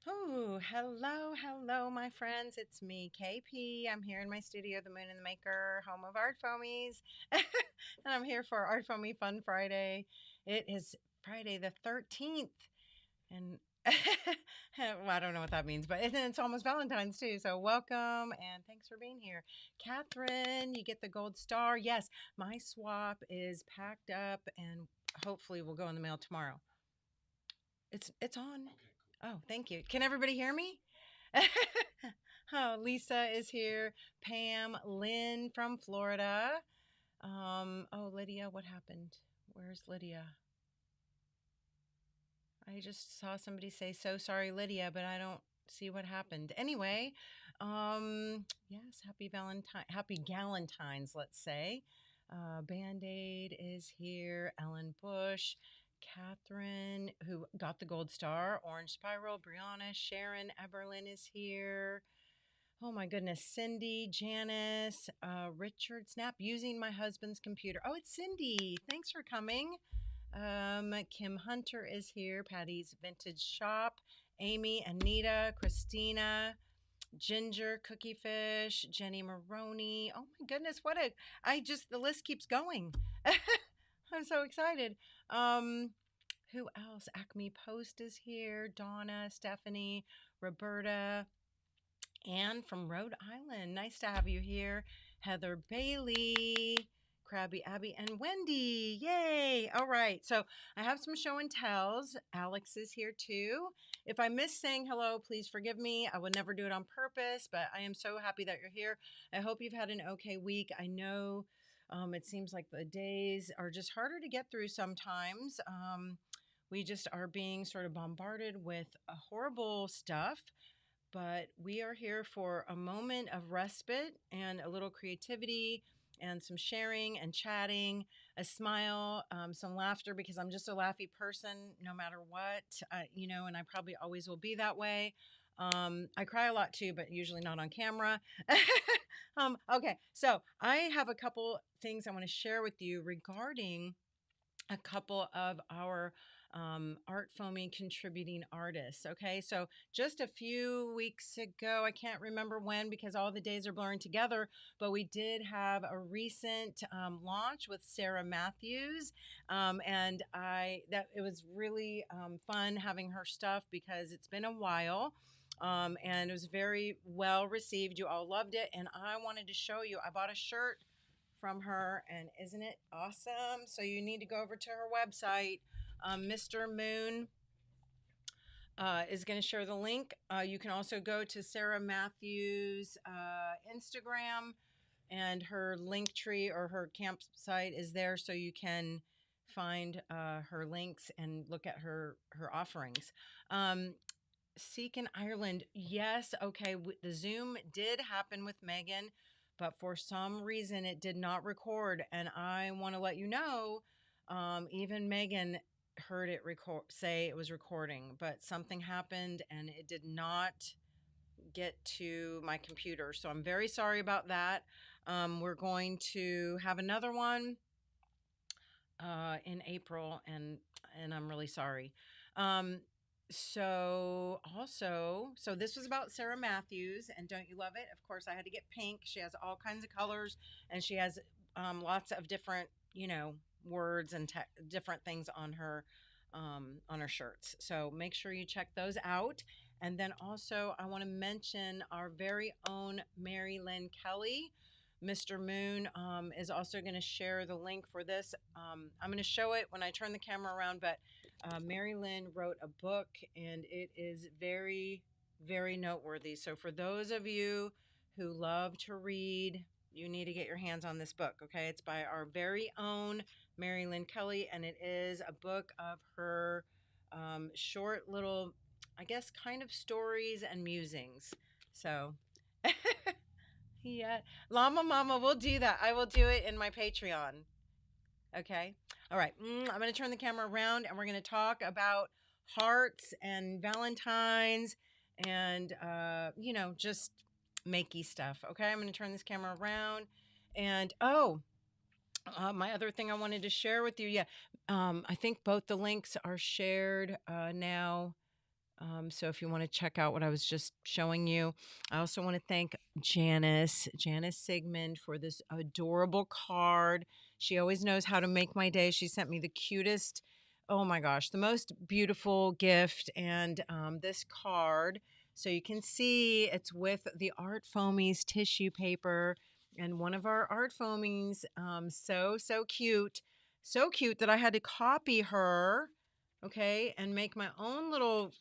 Oh, hello, my friends. It's me, KP. I'm here in my studio, The Moon and the Maker, home of Art Foamies. And I'm here for Art Foamy Fun Friday. It is Friday the 13th. And well, I don't know what that means, but it's almost Valentine's too. So welcome and thanks for being here. Catherine, you get the gold star. Yes, my swap is packed up and hopefully will go in the mail tomorrow. It's on. Oh, thank you. Can everybody hear me? Oh, Lisa is here. Pam, Lynn from Florida. Oh, Lydia, what happened? Where's Lydia? I just saw somebody say, "So sorry, Lydia," but I don't see what happened. Anyway, yes, happy Galentine's, let's say. Band-Aid is here. Ellen Bush, Catherine, who got the gold star. Orange Spiral, Brianna, Sharon, Eberlin is here. Oh my goodness, Cindy, Janice, Richard, Snap, using my husband's computer. Oh, it's Cindy. Thanks for coming. Kim Hunter is here. Patty's Vintage Shop. Amy, Anita, Christina, Ginger, Cookie Fish, Jenny Maroney. Oh my goodness, the list keeps going. I'm so excited. Who else? Acme Post is here. Donna, Stephanie, Roberta, Anne from Rhode Island. Nice to have you here. Heather Bailey, Krabby Abby, and Wendy. Yay! All right. So I have some show and tells. Alex is here too. If I miss saying hello, please forgive me. I would never do it on purpose, but I am so happy that you're here. I hope you've had an okay week. I know it seems like the days are just harder to get through sometimes. We just are being sort of bombarded with horrible stuff, but we are here for a moment of respite and a little creativity and some sharing and chatting, a smile, some laughter, because I'm just a laughy person no matter what, and I probably always will be that way. I cry a lot too, but usually not on camera. Okay, so I have a couple things I want to share with you regarding a couple of our art foamy contributing artists. Okay, so just a few weeks ago, I can't remember when because all the days are blurring together, but we did have a recent launch with Sarah Matthews, and it was really fun having her stuff because it's been a while. And it was very well received. You all loved it, and I wanted to show you. I bought a shirt from her, and isn't it awesome? So you need to go over to her website. Mr. Moon is going to share the link. You can also go to Sarah Matthews' Instagram, and her link tree or her campsite is there, so you can find her links and look at her offerings. Seek in Ireland. Yes, okay. The Zoom did happen with Megan, but for some reason it did not record. And I want to let you know, even Megan heard it say it was recording, but something happened and it did not get to my computer. So I'm very sorry about that. We're going to have another one in April, and I'm really sorry. Um, so this was about Sarah Matthews, and don't you love it? Of course, I had to get pink. She has all kinds of colors, and she has lots of different, words and different things on her shirts. So make sure you check those out. And then also, I want to mention our very own Mary Lynn Kelly. Mr. Moon is also going to share the link for this. I'm going to show it when I turn the camera around, but Mary Lynn wrote a book and it is very, very noteworthy. So for those of you who love to read, you need to get your hands on this book, okay? It's by our very own Mary Lynn Kelly, and it is a book of her short little, I guess, kind of stories and musings. So yeah, Llama Mama, we'll do that. I will do it in my Patreon. Okay. All right. I'm going to turn the camera around and we're going to talk about hearts and Valentine's and, just makey stuff. Okay. I'm going to turn this camera around. And, my other thing I wanted to share with you. Yeah. I think both the links are shared now. So if you want to check out what I was just showing you, I also want to thank Janice Sigmund for this adorable card. She always knows how to make my day. She sent me the cutest, oh my gosh, the most beautiful gift. And this card, so you can see it's with the Art Foamies tissue paper and one of our Art Foamies. So cute. So cute that I had to copy her, okay, and make my own little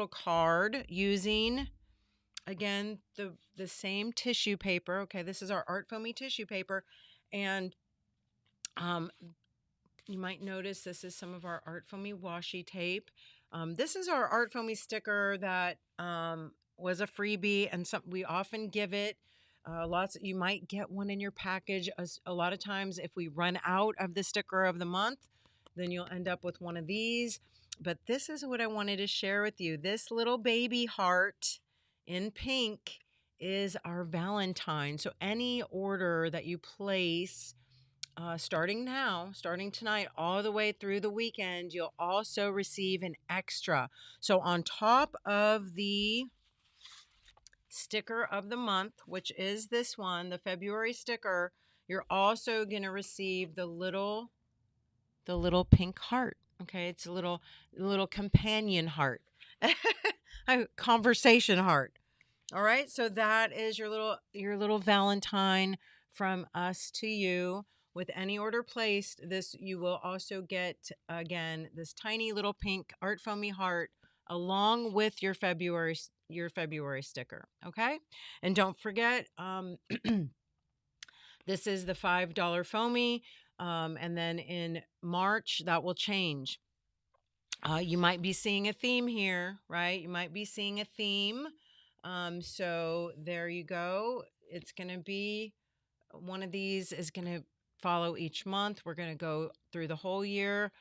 card using, again, the same tissue paper. Okay, this is our Art Foamy tissue paper, and um, you might notice this is some of our Art Foamy washi tape. This is our Art Foamy sticker that was a freebie, and some we often give it. Lots. You might get one in your package. A lot of times, if we run out of the sticker of the month, then you'll end up with one of these. But this is what I wanted to share with you. This little baby heart in pink is our Valentine. So any order that you place starting now, starting tonight, all the way through the weekend, you'll also receive an extra. So on top of the sticker of the month, which is this one, the February sticker, you're also going to receive the little pink heart. Okay, it's a little companion heart, a conversation heart. All right, so that is your little Valentine from us to you. With any order placed, this you will also get, again, this tiny little pink Art Foamy heart along with your February sticker. Okay, and don't forget, this is the $5 foamy, and then in March that will change. You might be seeing a theme here, right? You might be seeing a theme. So there you go. It's going to be one of these is going to follow each month. We're going to go through the whole year,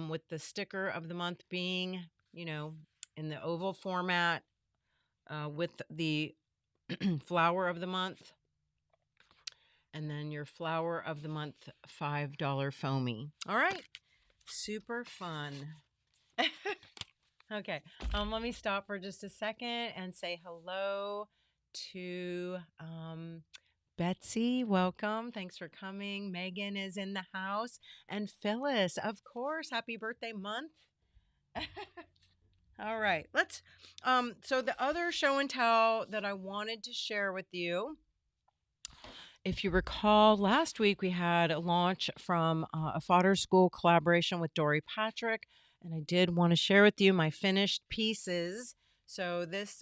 with the sticker of the month being, in the oval format, with the flower of the month, and then your flower of the month $5 foamy. All right. Super fun. Okay, let me stop for just a second and say hello to Betsy. Welcome. Thanks for coming. Megan is in the house. And Phyllis, of course. Happy birthday month. All right, let's so the other show and tell that I wanted to share with you, if you recall, last week we had a launch from a fodder school collaboration with Dory Patrick, and I did want to share with you my finished pieces. So this,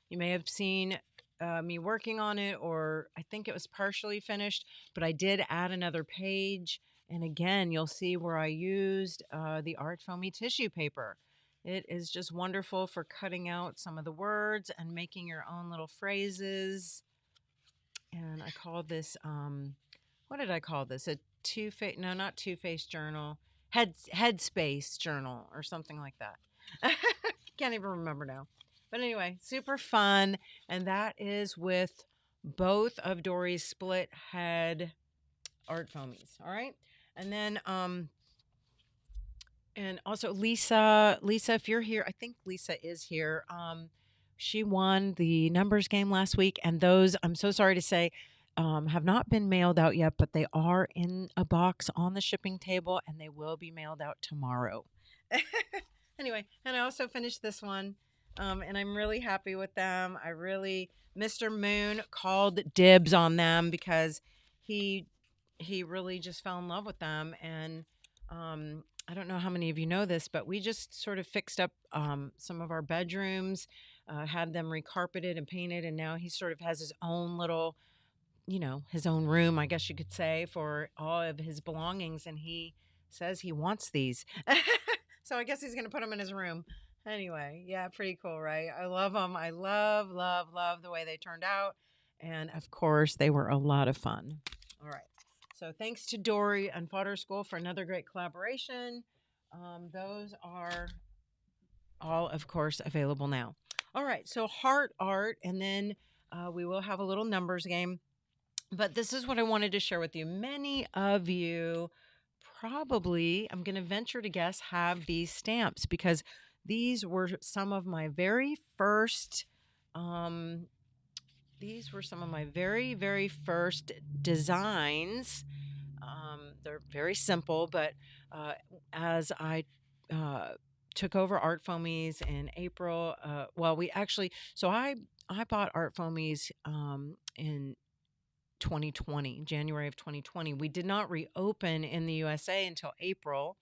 you may have seen me working on it, or I think it was partially finished, but I did add another page. And again, you'll see where I used the Art Foamy tissue paper. It is just wonderful for cutting out some of the words and making your own little phrases. And I call this, what did I call this? A two-face, no, not two-faced journal, headspace journal or something like that. Can't even remember now. But anyway, super fun. And that is with both of Dory's split head Art Foamies. All right. And then, and also Lisa, if you're here, I think Lisa is here. She won the numbers game last week, and those, I'm so sorry to say, have not been mailed out yet, but they are in a box on the shipping table, and they will be mailed out tomorrow. Anyway, and I also finished this one, and I'm really happy with them. Mr. Moon called dibs on them because he really just fell in love with them, and I don't know how many of you know this, but we just sort of fixed up some of our bedrooms, had them recarpeted and painted, and now he sort of has his own little, his own room, I guess you could say, for all of his belongings, and he says he wants these. So I guess he's going to put them in his room. Anyway, yeah, pretty cool, right? I love them. I love the way they turned out, and of course, they were a lot of fun. All right. So thanks to Dory and Fodder School for another great collaboration. Those are all, of course, available now. All right, so heart art, and then we will have a little numbers game. But this is what I wanted to share with you. Many of you probably, I'm going to venture to guess, have these stamps because these were some of my very first. These were some of my very, very first designs. They're very simple, but as I took over Art Foamies in April, well, we actually, so I bought Art Foamies in 2020, January of 2020. We did not reopen in the USA until April,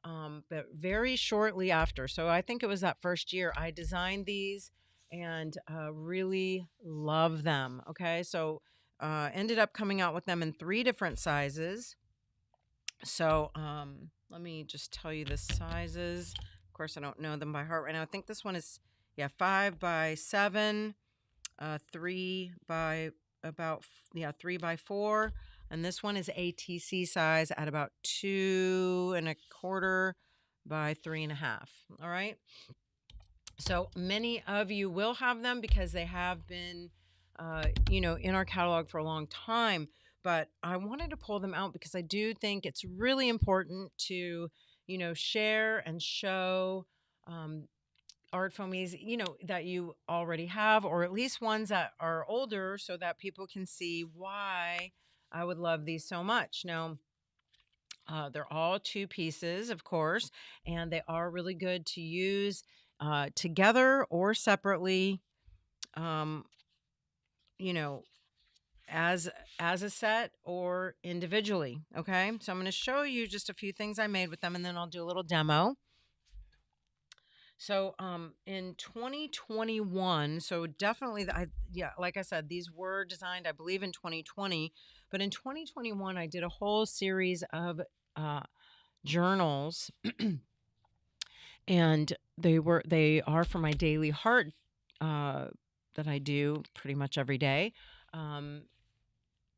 but very shortly after. So I think it was that first year I designed these and really love them. Okay, so ended up coming out with them in 3 different sizes. So let me just tell you the sizes. Of course, I don't know them by heart right now. I think this one is, yeah, 5 by 7, 3 by 4, and this one is ATC size at about 2 1/4 by 3 1/2. All right. So many of you will have them because they have been, in our catalog for a long time. But I wanted to pull them out because I do think it's really important to, share and show art foamies, that you already have, or at least ones that are older so that people can see why I would love these so much. Now, they're all 2 pieces, of course, and they are really good to use together or separately, um, you know, as a set or individually. Okay, so I'm going to show you just a few things I made with them, and then I'll do a little demo. So in 2021, so definitely, like I said, these were designed, I believe, in 2020, but in 2021, I did a whole series of uh, journals, and they are for my daily heart uh, that I do pretty much every day. Um,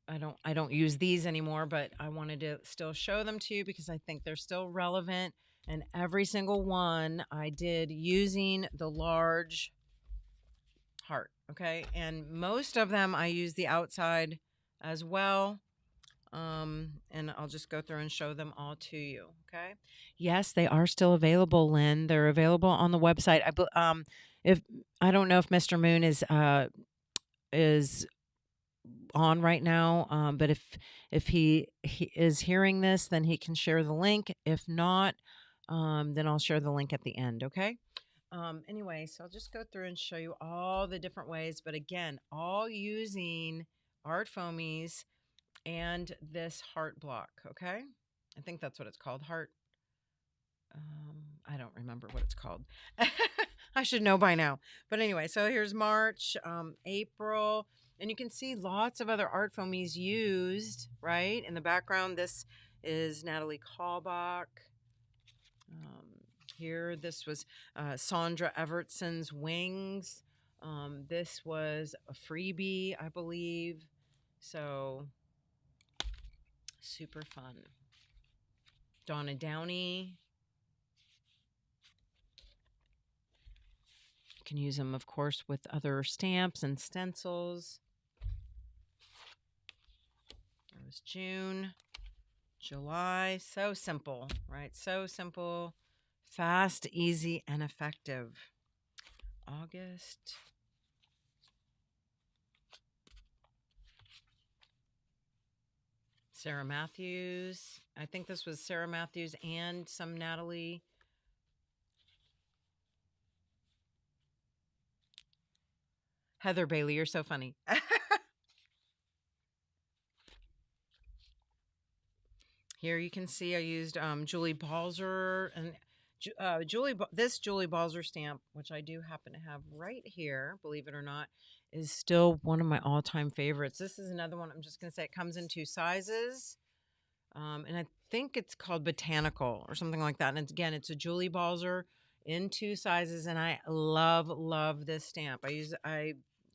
I don't use these anymore, but I wanted to still show them to you because I think they're still relevant. And every single one I did using the large heart. Okay. And most of them I use the outside as well. And I'll just go through and show them all to you. Okay. Yes, they are still available, Lynn. They're available on the website. If I don't know if Mr. Moon is on right now, but if he is hearing this, then he can share the link. If not, then I'll share the link at the end. Okay. Anyway, so I'll just go through and show you all the different ways, but again, all using art foamies and this heart block. Okay. I think that's what it's called. Heart. I don't remember what it's called. I should know by now. But anyway, so here's March, April, and you can see lots of other art foamies used, right? In the background, this is Natalie Kalbach. Here, this was Sandra Evertson's Wings. This was a freebie, I believe. So, super fun. Donna Downey. You can use them, of course, with other stamps and stencils. It was June, July. So simple, right? So simple, fast, easy, and effective. August. Sarah Matthews. I think this was Sarah Matthews and some Natalie. Heather Bailey, you're so funny. Here you can see I used Julie Balzer and this Julie Balzer stamp, which I do happen to have right here, believe it or not, is still one of my all-time favorites. This is another one. I'm just going to say it comes in 2 sizes. And I think it's called Botanical or something like that. And again, it's a Julie Balzer in 2 sizes, and I love this stamp.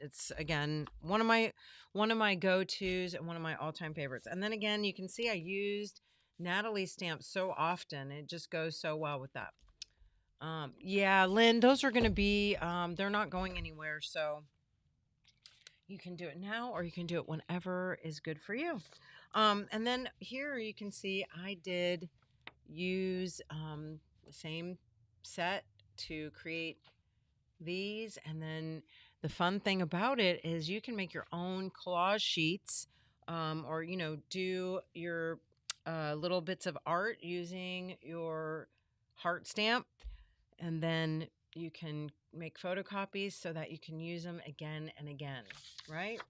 It's again one of my go-tos and one of my all-time favorites. And then again, you can see I used Natalie stamps so often. It just goes so well with that. Yeah, Lynn, those are going to be they're not going anywhere, so you can do it now or you can do it whenever is good for you. And then here you can see I did use the same set to create these. And then the fun thing about it is you can make your own collage sheets, or, do your little bits of art using your heart stamp. And then you can make photocopies so that you can use them again and again, right?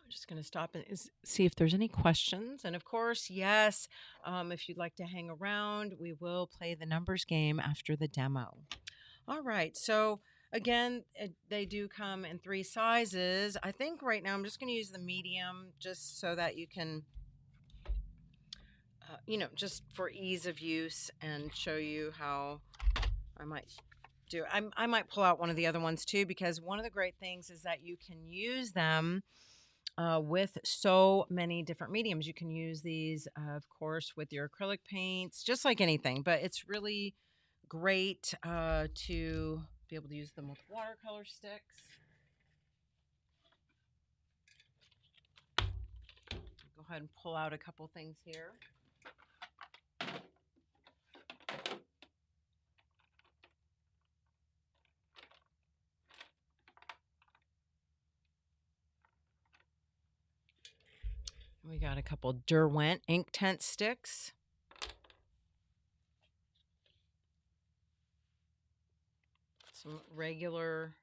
I'm just going to stop and see if there's any questions. And of course, yes, if you'd like to hang around, we will play the numbers game after the demo. All right. So again, they do come in 3 sizes. I think right now I'm just going to use the medium just so that you can, just for ease of use and show you how I might do. I might pull out one of the other ones too, because one of the great things is that you can use them with so many different mediums. You can use these, of course, with your acrylic paints, just like anything, but it's really great to be able to use them with watercolor sticks. Go ahead and pull out a couple things here. We got a couple Derwent ink tent sticks. Some regular,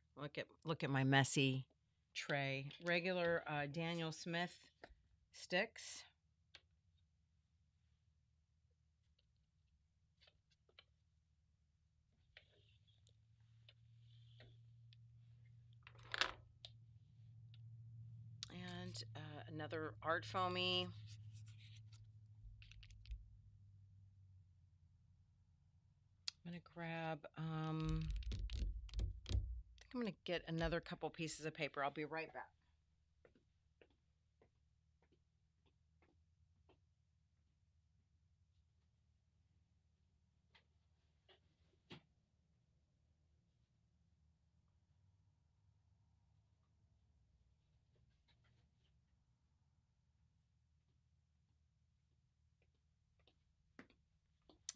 look at my messy tray. Regular Daniel Smith sticks. And another ArtFoamy. I'm going to grab, I think I'm going to get another couple pieces of paper. I'll be right back.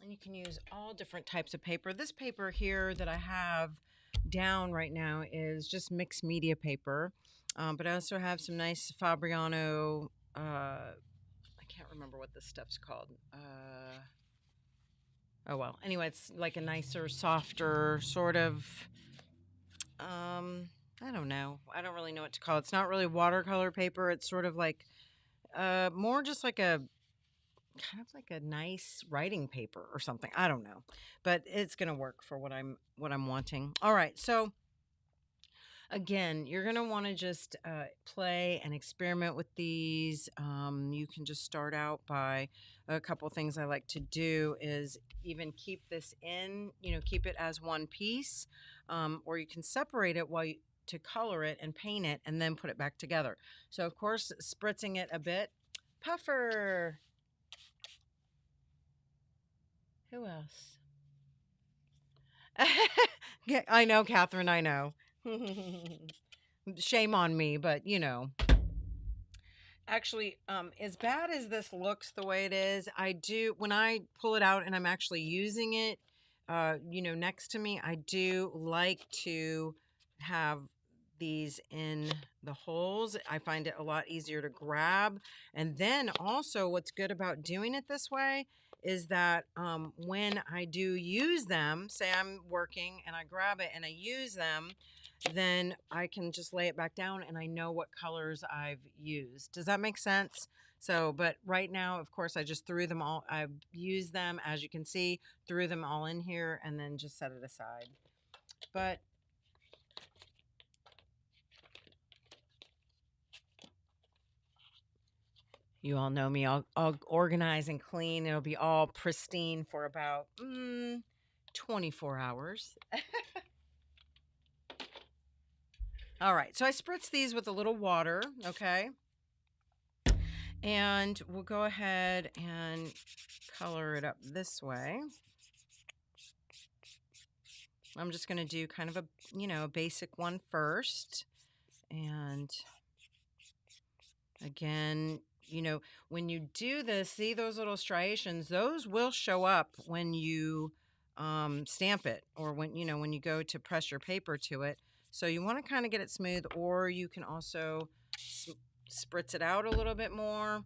And you can use all different types of paper. This paper here that I have down right now is just mixed media paper. But I also have some nice Fabriano, I can't remember what this stuff's called. Oh well, anyway, it's like a nicer, softer sort of, I don't know. I don't really know what to call it. It's not really watercolor paper. It's sort of like, more just like a, kind of like a nice writing paper or something. I don't know, but it's going to work for what I'm wanting. All right. So again, you're going to want to just play and experiment with these. You can just start out by a couple things I like to do is even keep this in, keep it as one piece, or you can separate it to color it and paint it and then put it back together. So of course, spritzing it a bit. Puffer. Who else? Yeah, I know, Catherine, I know. Shame on me, but actually, as bad as this looks the way it is, I do, when I pull it out and I'm actually using it, next to me, I do like to have these in the holes. I find it a lot easier to grab. And then also what's good about doing it this way is that when I do use them, say I'm working and I grab it and I use them, then I can just lay it back down and I know what colors I've used. Does that make sense? So, but right now, of course, I just threw them all. I've used them, as you can see, threw them all in here and then just set it aside. But you all know me. I'll organize and clean. It'll be all pristine for about 24 hours. All right, so I spritz these with a little water, okay? And we'll go ahead and color it up this way. I'm just going to do kind of a, a basic one first. And again, when you do this, see those little striations, those will show up when you stamp it, or when you go to press your paper to it. So you want to kind of get it smooth, or you can also spritz it out a little bit more.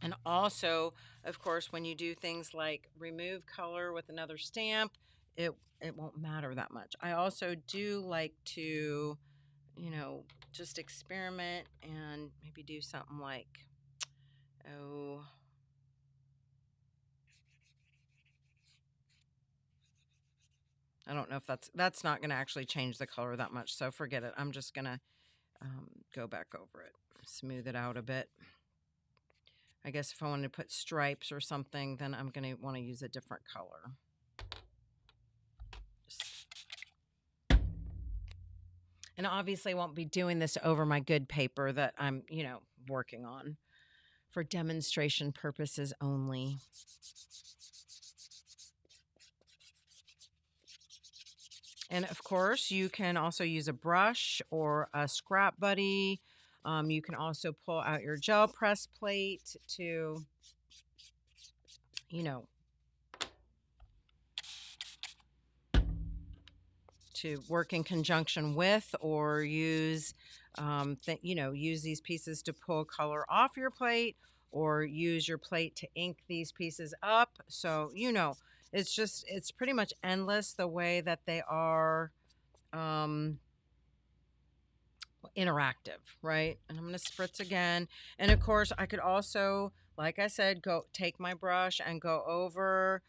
And also, of course, when you do things like remove color with another stamp, it it won't matter that much. I also do like to, just experiment and maybe do something like, oh, I don't know if that's not going to actually change the color that much. So forget it. I'm just going to go back over it, smooth it out a bit. I guess if I wanted to put stripes or something, then I'm going to want to use a different color. And obviously I won't be doing this over my good paper that I'm, working on, for demonstration purposes only. And of course, you can also use a brush or a scrap buddy. You can also pull out your gel press plate to, you know, to work in conjunction with, or use, use these pieces to pull color off your plate, or use your plate to ink these pieces up. So, it's pretty much endless the way that they are interactive, right? And I'm going to spritz again. And of course, I could also, like I said, go take my brush and go over.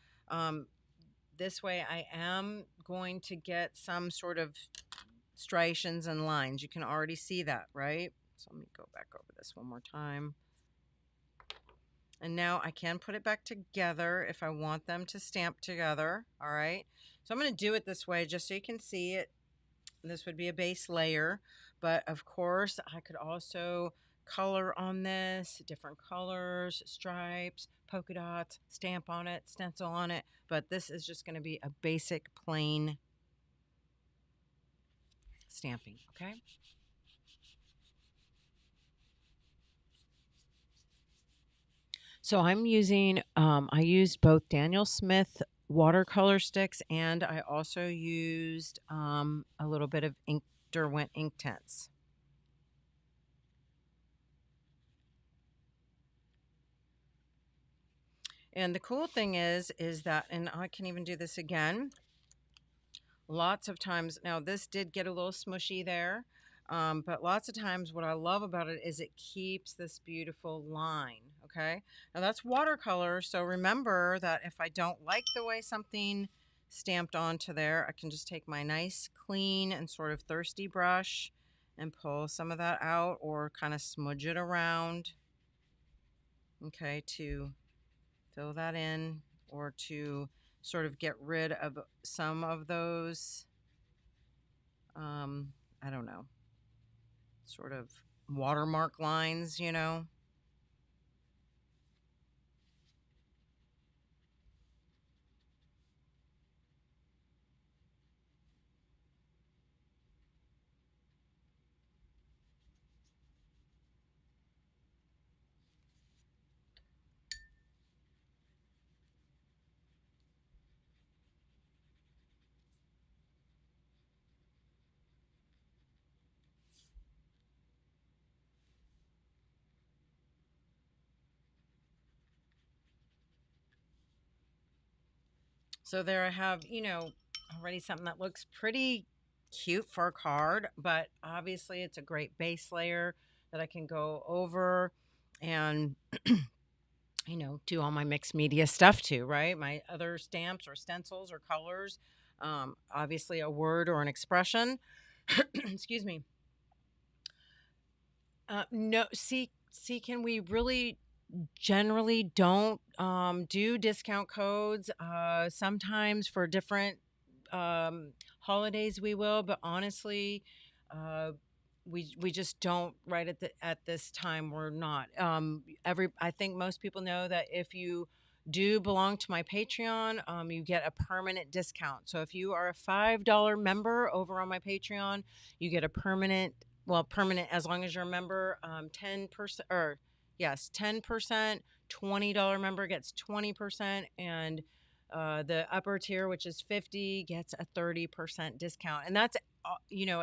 This way I am going to get some sort of striations and lines. You can already see that, right? So let me go back over this one more time. And now I can put it back together if I want them to stamp together. All right. So I'm going to do it this way just so you can see it. This would be a base layer, but of course I could also color on this, different colors, stripes, polka dots, stamp on it, stencil on it, but this is just going to be a basic plain stamping, okay? So I'm using, I used both Daniel Smith watercolor sticks, and I also used a little bit of Derwent Inktense. And the cool thing is that, and I can even do this again, lots of times, now this did get a little smushy there, but lots of times what I love about it is it keeps this beautiful line, okay? Now that's watercolor, so remember that if I don't like the way something stamped onto there, I can just take my nice clean and sort of thirsty brush and pull some of that out, or kind of smudge it around, okay, to fill that in, or to sort of get rid of some of those, I don't know, sort of watermark lines, So there I have, already something that looks pretty cute for a card, but obviously it's a great base layer that I can go over and, do all my mixed media stuff too, right? My other stamps or stencils or colors, obviously a word or an expression. Excuse me. No, see, can we really generally don't do discount codes. Sometimes for different holidays we will, but honestly, uh, we just don't right at this time. We're not. I think most people know that if you do belong to my Patreon, you get a permanent discount. So if you are a $5 member over on my Patreon, you get a permanent, well, permanent as long as you're a member, 10%, or Yes, 10%, $20 member gets 20%, and the upper tier, which is 50, gets a 30% discount. And that's,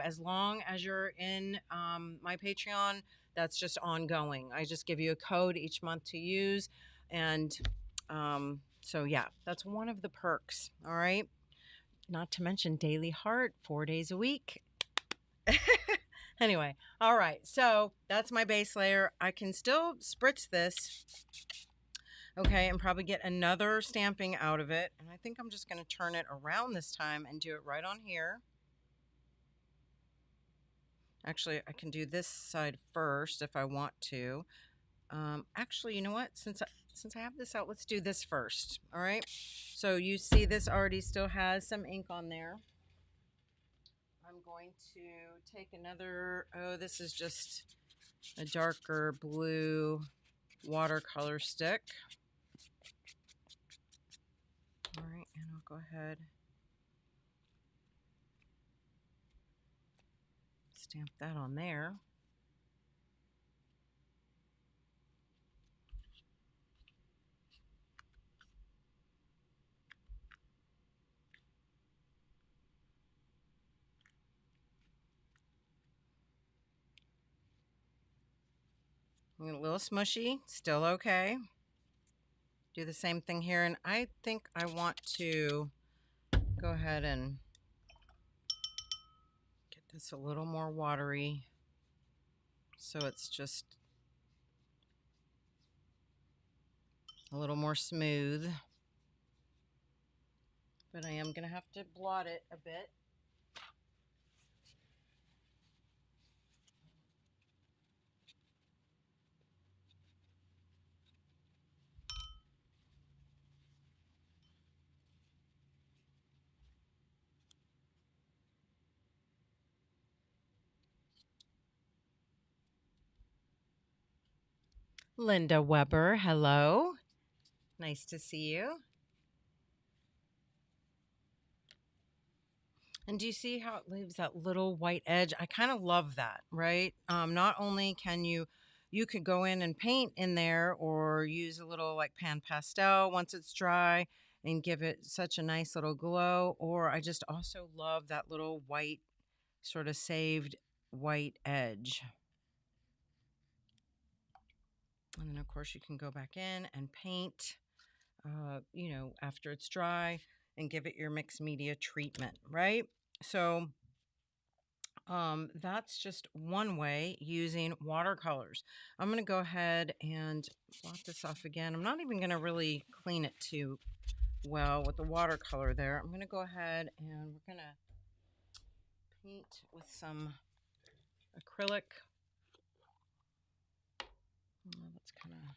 as long as you're in my Patreon, that's just ongoing. I just give you a code each month to use. And so, yeah, that's one of the perks. All right. Not to mention Daily Heart, 4 days a week. Anyway, all right. So that's my base layer. I can still spritz this, okay, and probably get another stamping out of it. And I think I'm just going to turn it around this time and do it right on here. Actually, I can do this side first if I want to. Actually, you know what? Since I have this out, let's do this first. All right. So you see this already still has some ink on there. I'm going to take another, this is just a darker blue watercolor stick. All right, and I'll go ahead, stamp that on there. A little smushy, still okay. Do the same thing here, and I think I want to go ahead and get this a little more watery so it's just a little more smooth. But I am going to have to blot it a bit. Linda Weber, hello. Nice to see you. And do you see how it leaves that little white edge? I kind of love that, right? Not only can you could go in and paint in there or use a little like pan pastel once it's dry and give it such a nice little glow. Or I just also love that little white, sort of saved white edge. And then of course you can go back in and paint, after it's dry and give it your mixed media treatment, right? So that's just one way using watercolors. I'm going to go ahead and blot this off again. I'm not even going to really clean it too well with the watercolor there. I'm going to go ahead and we're going to paint with some acrylic. That's kind of...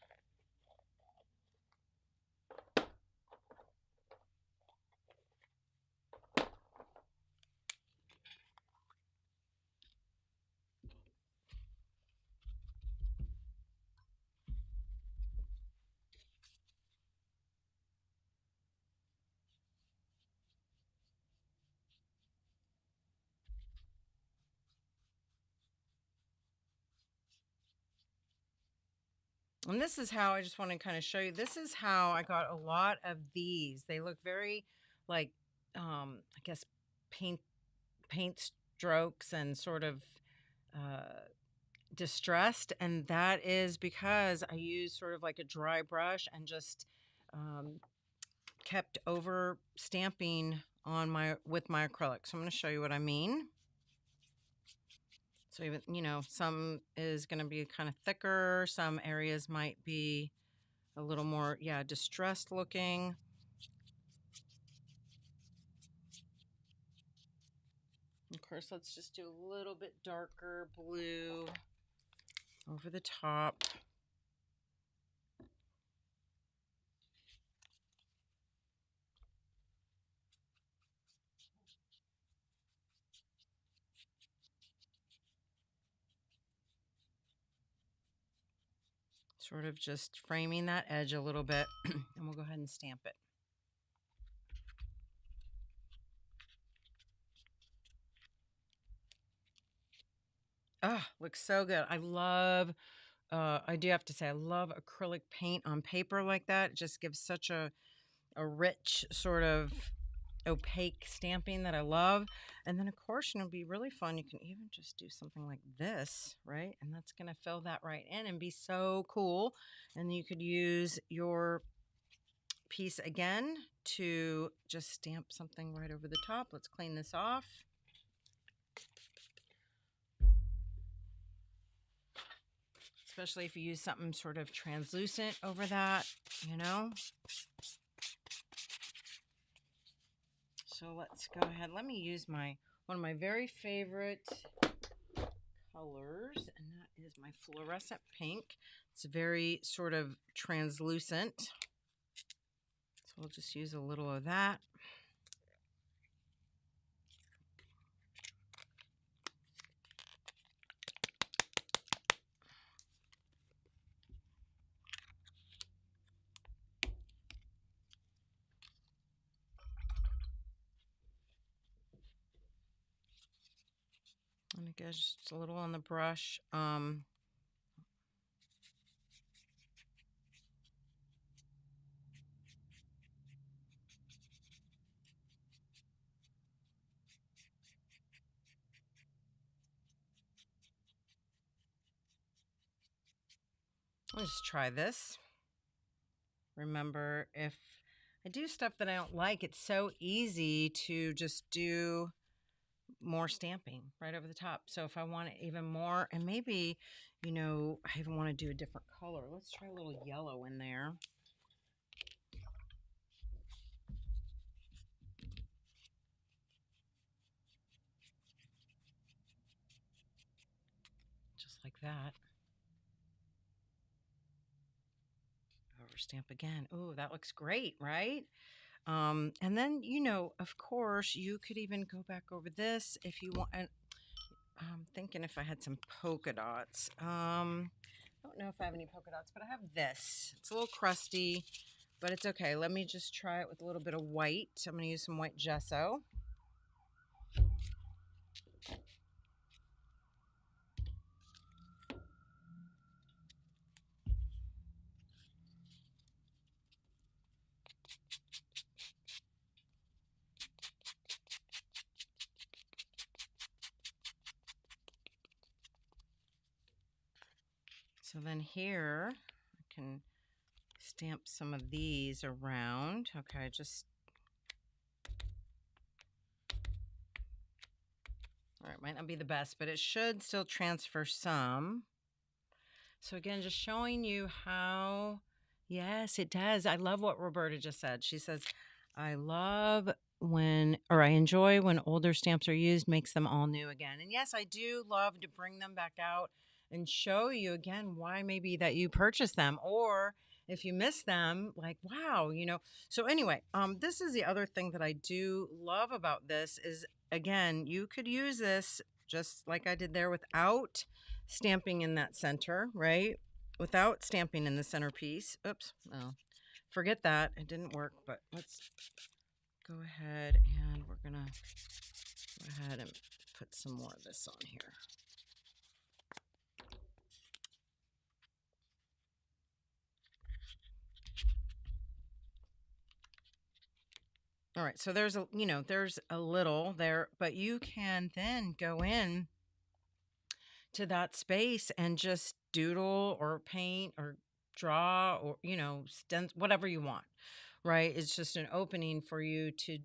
And this is how, I just want to kind of show you, this is how I got a lot of these. They look very like, I guess, paint strokes and sort of distressed. And that is because I used sort of like a dry brush and just kept over stamping on with my acrylic. So I'm going to show you what I mean. So even, some is going to be kind of thicker. Some areas might be a little more, distressed looking. Of course, let's just do a little bit darker blue over the top. Sort of just framing that edge a little bit, and we'll go ahead and stamp it. Ah, looks so good. I love I do have to say, I love acrylic paint on paper like that. It just gives such a rich sort of opaque stamping that I love. And then of course, it'll be really fun. You can even just do something like this, right? And that's going to fill that right in and be so cool. And you could use your piece again to just stamp something right over the top. Let's clean this off. Especially if you use something sort of translucent over that, you know. So let's go ahead. Let me use one of my very favorite colors, and that is my fluorescent pink. It's very sort of translucent. So we'll just use a little of that. And again, just a little on the brush. Let's try this. Remember, if I do stuff that I don't like, it's so easy to just do more stamping right over the top. So if I want it even more, and maybe, you know, I even want to do a different color. Let's try a little yellow in there. Just like that. Over stamp again. Oh, that looks great, right? And then, you know, of course, you could even go back over this if you want. And I'm thinking if I had some polka dots. I don't know if I have any polka dots, but I have this. It's a little crusty, but it's okay. Let me just try it with a little bit of white. I'm going to use some white gesso. So then here, I can stamp some of these around. Okay, just... All right, might not be the best, but it should still transfer some. So again, just showing you how, yes, it does. I love what Roberta just said. She says, I enjoy when older stamps are used, makes them all new again. And yes, I do love to bring them back out and show you again why maybe that you purchased them, or if you miss them, like, wow, you know. So anyway, this is the other thing that I do love about this is, again, you could use this just like I did there without stamping in that center, right? Without stamping in the centerpiece. Oops, no, forget that. It didn't work, but let's go ahead and we're gonna go ahead and put some more of this on here. All right, so there's a, you know, there's a little there, but you can then go in to that space and just doodle or paint or draw or, you know, whatever you want, right? It's just an opening for you to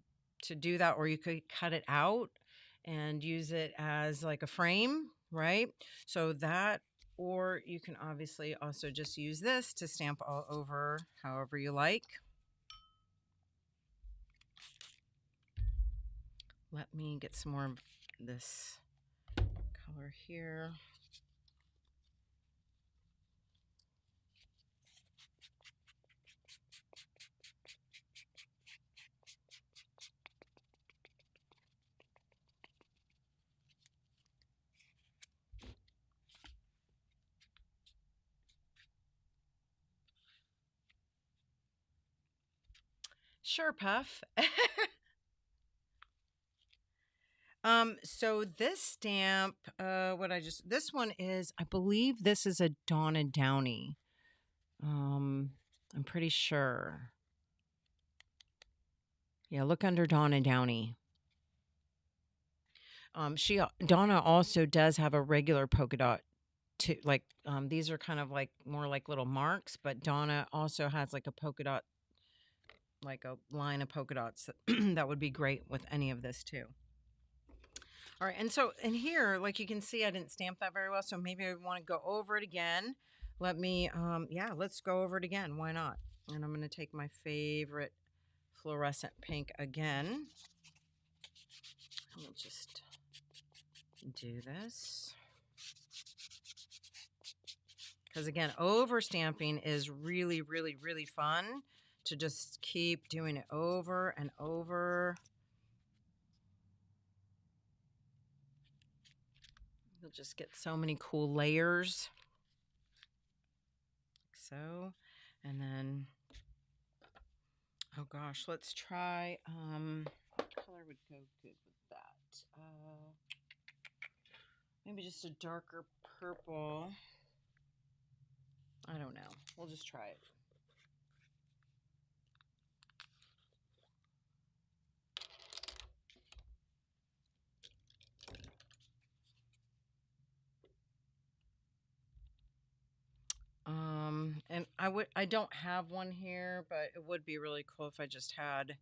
do that, or you could cut it out and use it as like a frame, right? So that, or you can obviously also just use this to stamp all over however you like. Let me get some more of this color here. Sure, Puff. So this stamp, this one is, I believe this is a Donna Downey. I'm pretty sure. Yeah, look under Donna Downey. Donna also does have a regular polka dot too. Like, these are kind of like more like little marks, but Donna also has like a polka dot, like a line of polka dots that, that would be great with any of this too. All right, and so in here, like you can see, I didn't stamp that very well, so maybe I want to go over it again. Let me, yeah, let's go over it again. Why not? And I'm going to take my favorite fluorescent pink again. We'll just do this. Because again, over stamping is really, really, really fun to just keep doing it over and over. You'll just get so many cool layers. Like so. And then, oh gosh, let's try, what color would go good with that? Maybe just a darker purple. I don't know. We'll just try it. And I don't have one here, but it would be really cool if I just had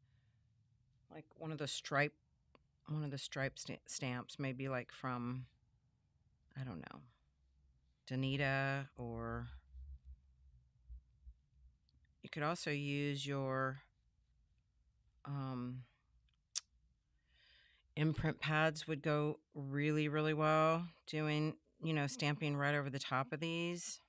like one of the stripe stamps, maybe like from, I don't know, Danita, or you could also use your imprint pads would go really, really well doing, you know, stamping right over the top of these.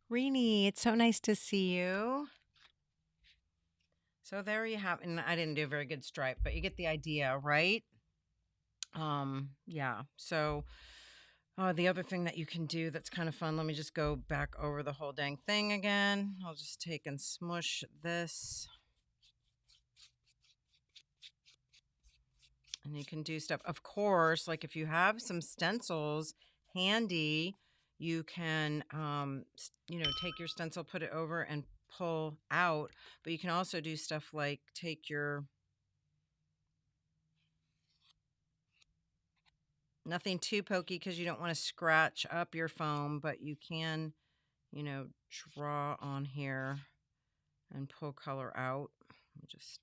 Renee, it's so nice to see you. So there you have, and I didn't do a very good stripe, but you get the idea, right? Yeah. So the other thing that you can do that's kind of fun, let me just go back over the whole dang thing again. I'll just take and smush this. And you can do stuff. Of course, like if you have some stencils handy, you can, you know, take your stencil, put it over and pull out. But you can also do stuff like take your, nothing too pokey because you don't want to scratch up your foam, but you can, you know, draw on here and pull color out. Just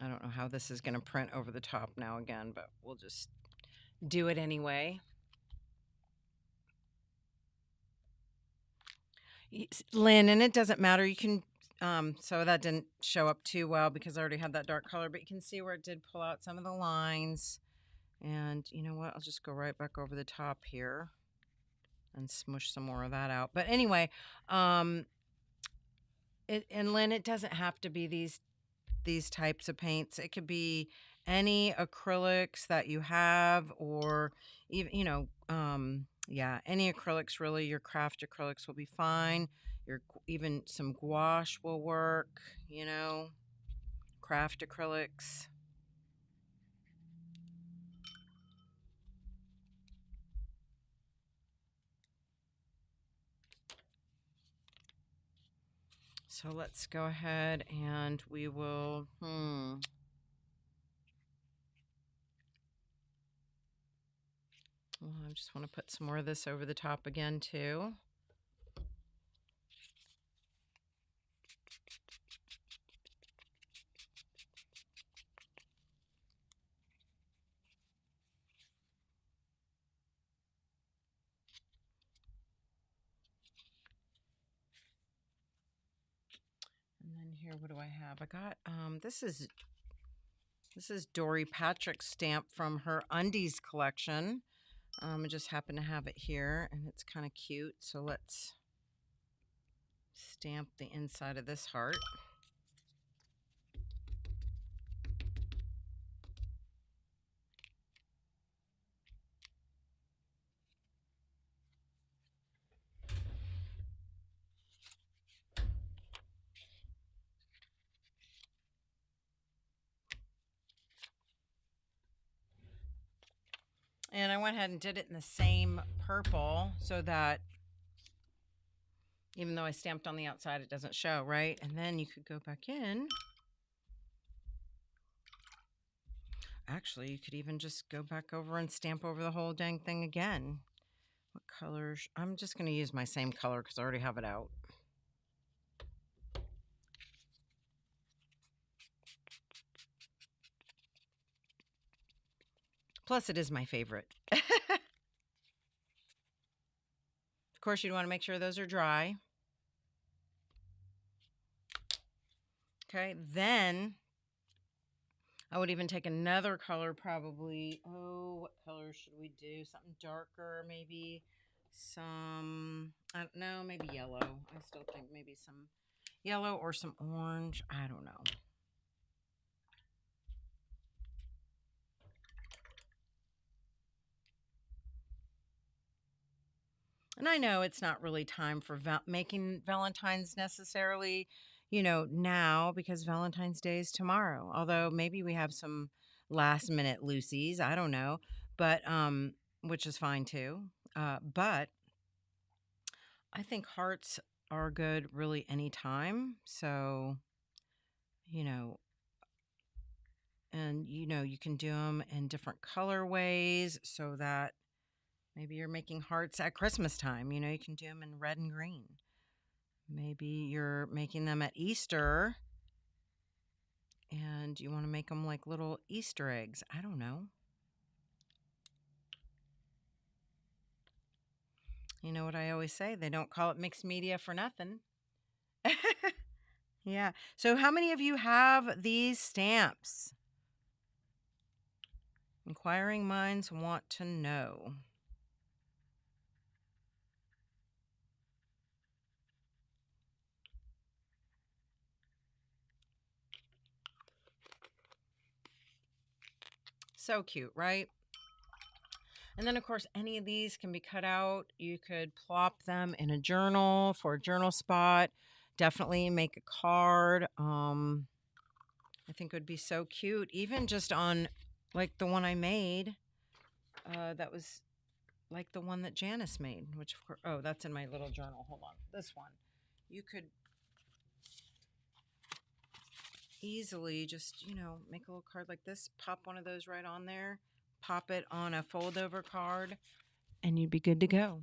I don't know how this is going to print over the top now again, but we'll just do it anyway. Lynn, and it doesn't matter. You can, so that didn't show up too well because I already had that dark color, but you can see where it did pull out some of the lines. And you know what? I'll just go right back over the top here and smush some more of that out. But anyway, and Lynn, it doesn't have to be these types of paints. It could be any acrylics that you have, or even, you know, yeah, any acrylics really. Your craft acrylics will be fine. Even some gouache will work, you know, craft acrylics. So let's go ahead and we will, I just want to put some more of this over the top again too. And here, what do I have? I got this is Dory Patrick's stamp from her undies collection. I just happen to have it here, and it's kind of cute. So let's stamp the inside of this heart. And I went ahead and did it in the same purple so that even though I stamped on the outside, it doesn't show, right? And then you could go back in. Actually, you could even just go back over and stamp over the whole dang thing again. What colors? I'm just going to use my same color because I already have it out. Plus, it is my favorite. Of course, you'd want to make sure those are dry. Okay, then I would even take another color probably. Oh, what color should we do? Something darker, maybe some, I don't know, maybe yellow. I still think maybe some yellow or some orange. I don't know. And I know it's not really time for making Valentine's necessarily, now because Valentine's Day is tomorrow. Although maybe we have some last minute Lucy's, I don't know, but which is fine too. But I think hearts are good really anytime. So, and you can do them in different colorways so that maybe you're making hearts at Christmas time. You can do them in red and green. Maybe you're making them at Easter and you want to make them like little Easter eggs. I don't know. You know what I always say? They don't call it mixed media for nothing. Yeah. So how many of you have these stamps? Inquiring minds want to know. So cute, right? And then, of course, any of these can be cut out. You could plop them in a journal for a journal spot. Definitely make a card. I think it would be so cute. Even just on, like, the one I made. That was like the one that Janice made, which, of course, oh, that's in my little journal. Hold on. This one. You could easily just, make a little card like this. Pop one of those right on there. Pop it on a fold-over card. And you'd be good to go.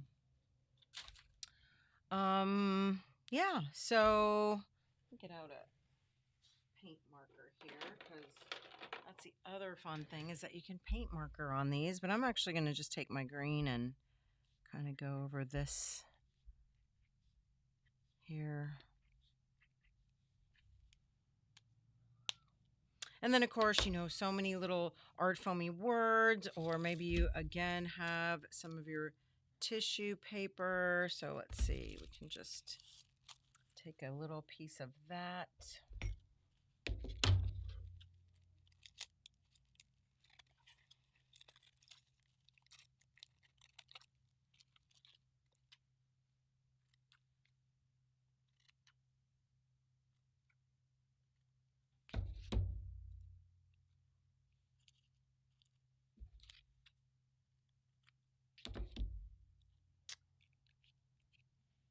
Yeah, so get out a paint marker here because that's the other fun thing is that you can paint marker on these, but I'm actually going to just take my green and kind of go over this here. And then, of course, so many little art foamy words, or maybe you, again, have some of your tissue paper. So let's see, we can just take a little piece of that.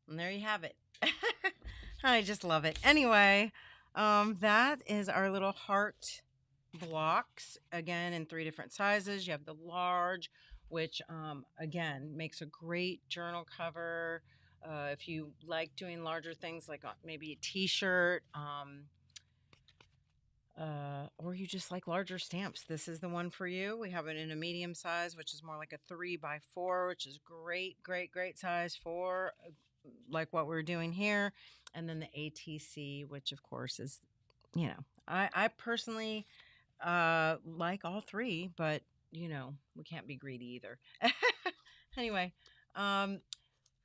And there you have it. I just love it. Anyway, that is our little heart blocks, again, in 3 different sizes. You have the large, which, again, makes a great journal cover. If you like doing larger things like maybe a t-shirt, or you just like larger stamps, this is the one for you. We have it in a medium size, which is more like a 3x4, which is great, great, great size for like what we're doing here, and then the ATC, which of course is, I personally like all three, but we can't be greedy either. Anyway, um,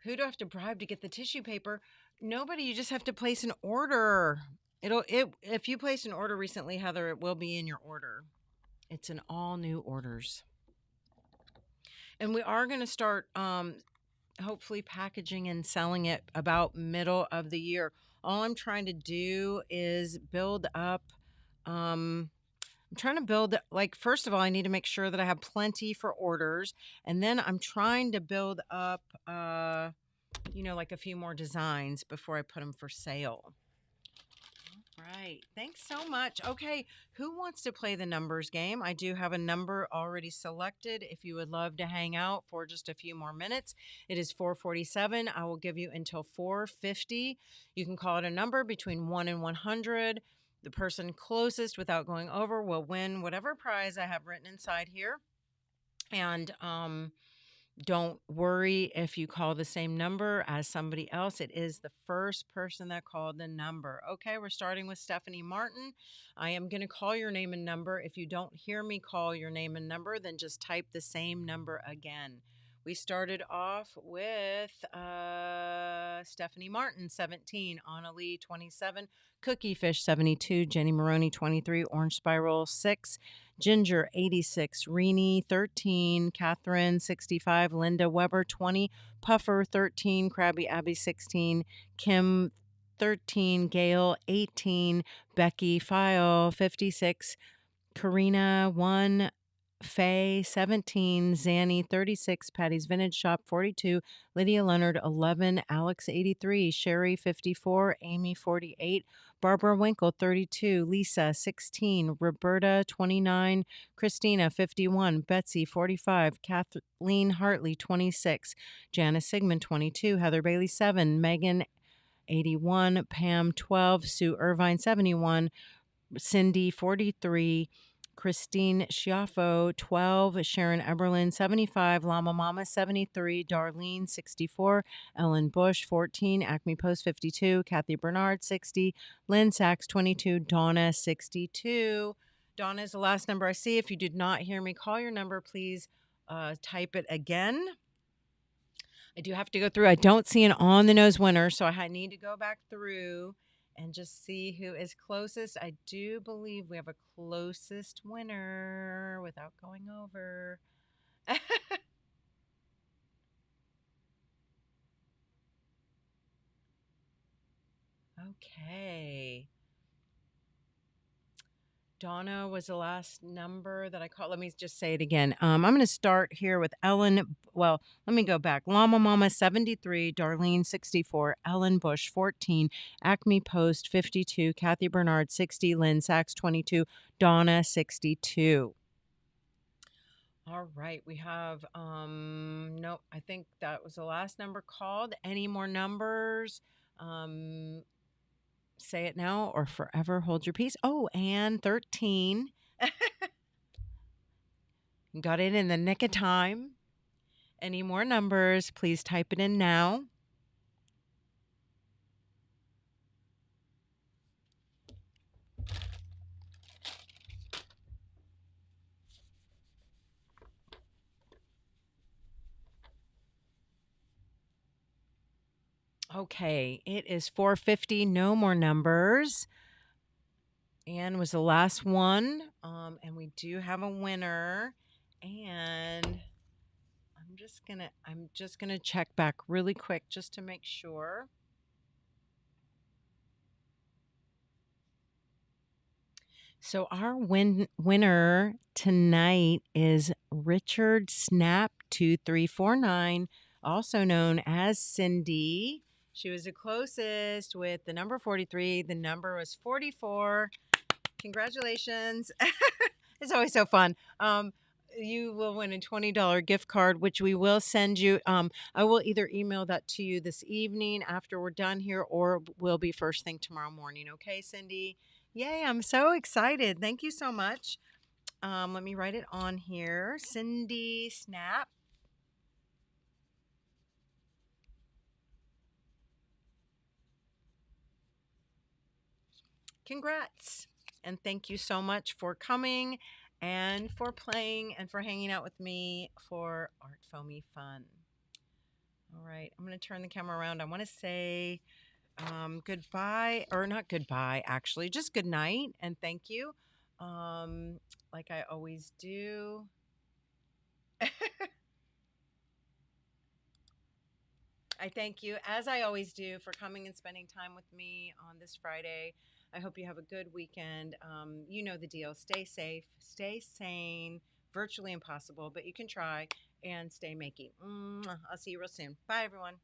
who do I have to bribe to get the tissue paper? Nobody. You just have to place an order. If you placed an order recently, Heather, it will be in your order. It's an all new orders, and we are going to start hopefully packaging and selling it about middle of the year. All I'm trying to do is build up. I'm trying to build, like, first of all, I need to make sure that I have plenty for orders. And then I'm trying to build up, like a few more designs before I put them for sale. Right. Thanks so much. Okay. Who wants to play the numbers game? I do have a number already selected. If you would love to hang out for just a few more minutes, it is 4:47. I will give you until 4:50. You can call it a number between 1 and 100. The person closest without going over will win whatever prize I have written inside here. And don't worry if you call the same number as somebody else. It is the first person that called the number. Okay, we're starting with Stephanie Martin. I am going to call your name and number. If you don't hear me call your name and number, then just type the same number again. We started off with Stephanie Martin, 17, Anna Lee, 27, Cookie Fish, 72, Jenny Maroney, 23, Orange Spiral, 6, Ginger, 86, Renee, 13, Catherine, 65, Linda Weber, 20, Puffer, 13, Krabby Abby, 16, Kim, 13, Gail, 18, Becky, File, 56, Karina, 1, Faye, 17, Zanny, 36, Patty's Vintage Shop, 42, Lydia Leonard, 11, Alex, 83, Sherry, 54, Amy, 48, Barbara Winkle, 32, Lisa, 16, Roberta, 29, Christina, 51, Betsy, 45, Kathleen Hartley, 26, Janice Sigmund, 22, Heather Bailey, 7, Megan, 81, Pam, 12, Sue Irvine, 71, Cindy, 43, Christine Schiaffo, 12, Sharon Eberlin, 75, Llama Mama, 73, Darlene, 64, Ellen Bush, 14, Acme Post, 52, Kathy Bernard, 60, Lynn Sachs, 22, Donna, 62. Donna is the last number I see. If you did not hear me call your number, please type it again. I do have to go through. I don't see an on the nose winner, so I need to go back through and just see who is closest. I do believe we have a closest winner without going over. Okay. Donna was the last number that I called. Let me just say it again. I'm going to start here with Ellen. Well, let me go back. Llama Mama, 73, Darlene, 64, Ellen Bush, 14, Acme Post, 52, Kathy Bernard, 60, Lynn Sachs, 22, Donna, 62. All right, we have, nope, I think that was the last number called. Any more numbers? Say it now or forever hold your peace. Oh, and 13. Got it in the nick of time. Any more numbers, please type it in now. Okay, it is 4:50. No more numbers. Anne was the last one, and we do have a winner. And I'm just gonna check back really quick just to make sure. So our winner tonight is Richard Snap 2349, also known as Cindy. She was the closest with the number 43. The number was 44. Congratulations. It's always so fun. You will win a $20 gift card, which we will send you. I will either email that to you this evening after we're done here, or will be first thing tomorrow morning. Okay, Cindy? Yay, I'm so excited. Thank you so much. Let me write it on here. Cindy Snap. congrats. And thank you so much for coming and for playing and for hanging out with me for Art Foamy Fun. All right, I'm going to turn the camera around. I want to say goodbye, or not goodbye, actually, just good night and thank you. Like I always do. I thank you, as I always do, for coming and spending time with me on this Friday. I hope you have a good weekend. You know the deal. Stay safe, stay sane, virtually impossible, but you can try, and stay makey. I'll see you real soon. Bye, everyone.